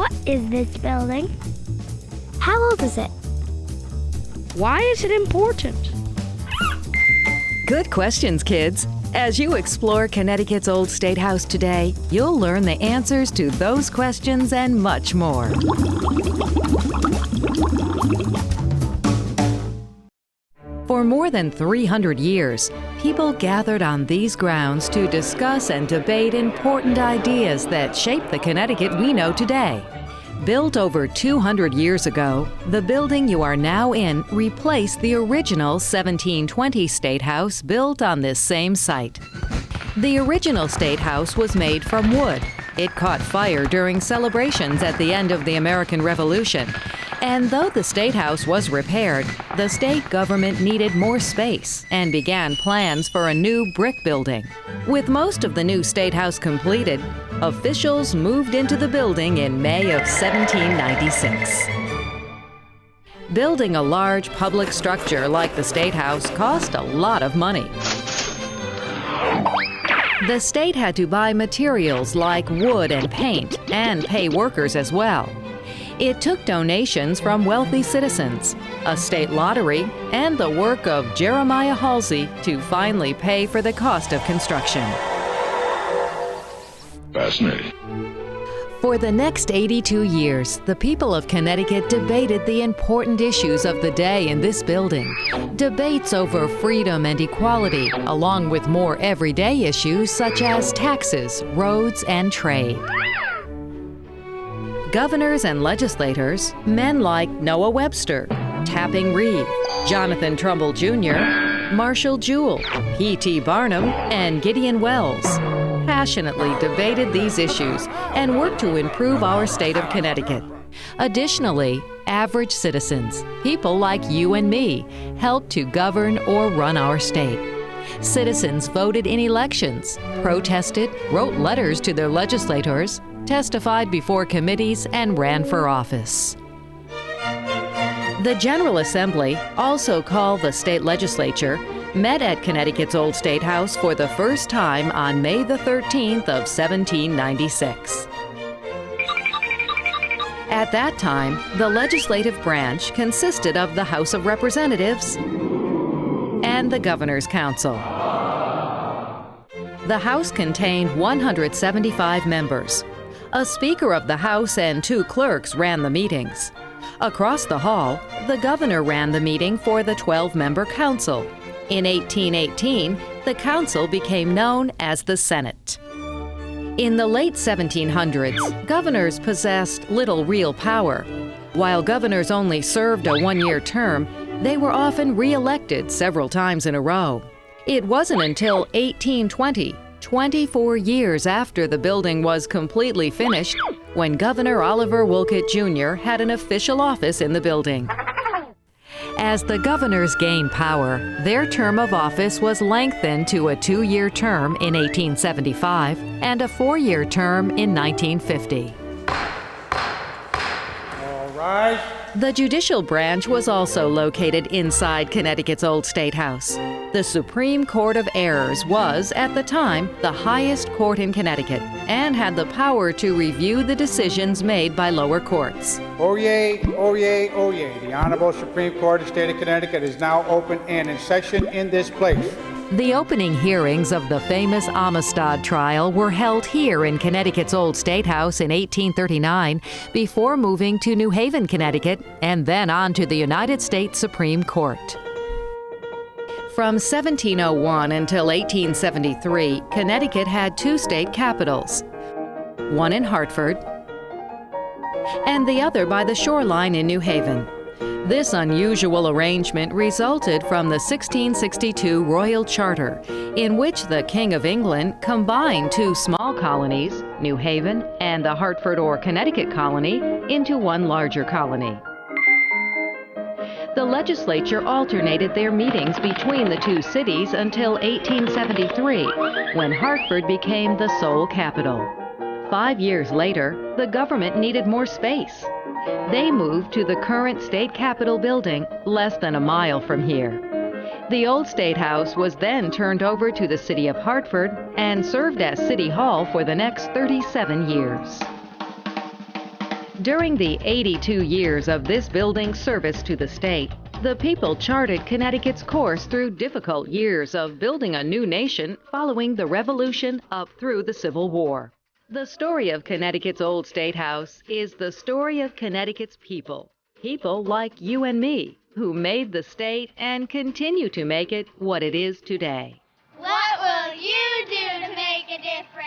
What is this building? How old is it? Why is it important? Good questions, kids. As you explore Connecticut's Old State House today, you'll learn the answers to those questions and much more. For more than 300 years, people gathered on these grounds to discuss and debate important ideas that shape the Connecticut we know today. Built over 200 years ago, the building you are now in replaced the original 1720 State House built on this same site. The original State House was made from wood. It caught fire during celebrations at the end of the American Revolution. And though the State House was repaired, the state government needed more space and began plans for a new brick building. With most of the new State House completed, officials moved into the building in May of 1796. Building a large public structure like the State House cost a lot of money. The state had to buy materials like wood and paint and pay workers as well. It took donations from wealthy citizens, a state lottery, and the work of Jeremiah Halsey to finally pay for the cost of construction. Fascinating. For the next 82 years, the people of Connecticut debated the important issues of the day in this building. Debates over freedom and equality, along with more everyday issues such as taxes, roads, and trade. Governors and legislators, men like Noah Webster, Tapping Reed, Jonathan Trumbull Jr., Marshall Jewell, P.T. Barnum, and Gideon Wells, passionately debated these issues and worked to improve our state of Connecticut. Additionally, average citizens, people like you and me, helped to govern or run our state. Citizens voted in elections, protested, wrote letters to their legislators, testified before committees, and ran for office. The General Assembly, also called the state legislature, met at Connecticut's Old State House for the first time on May the 13th of 1796. At that time, the legislative branch consisted of the House of Representatives and the Governor's Council. The House contained 175 members. A Speaker of the House and 2 clerks ran the meetings. Across the hall, the Governor ran the meeting for the 12-member Council. In 1818, the Council became known as the Senate. In the late 1700s, governors possessed little real power. While governors only served a 1-year term, they were often re-elected several times in a row. It wasn't until 1820, 24 years after the building was completely finished, when Governor Oliver Wolcott Jr. had an official office in the building. As the governors gained power, their term of office was lengthened to a 2-year term in 1875 and a 4-year term in 1950. All rise. The judicial branch was also located inside Connecticut's Old State House. The Supreme Court of Errors was, at the time, the highest court in Connecticut and had the power to review the decisions made by lower courts. Oyez, oyez, oyez. The Honorable Supreme Court of the State of Connecticut is now open and in session in this place. The opening hearings of the famous Amistad trial were held here in Connecticut's Old State House in 1839 before moving to New Haven, Connecticut, and then on to the United States Supreme Court. From 1701 until 1873, Connecticut had 2 state capitals, one in Hartford and the other by the shoreline in New Haven. This unusual arrangement resulted from the 1662 Royal Charter, in which the King of England combined 2 small colonies, New Haven and the Hartford or Connecticut colony, into one larger colony. The legislature alternated their meetings between the 2 cities until 1873, when Hartford became the sole capital. 5 years later, the government needed more space. They moved to the current state capitol building less than a mile from here. The old State House was then turned over to the city of Hartford and served as City Hall for the next 37 years. During the 82 years of this building's service to the state, the people charted Connecticut's course through difficult years of building a new nation following the Revolution up through the Civil War. The story of Connecticut's old State House is the story of Connecticut's people. People like you and me, who made the state and continue to make it what it is today. What will you do to make a difference?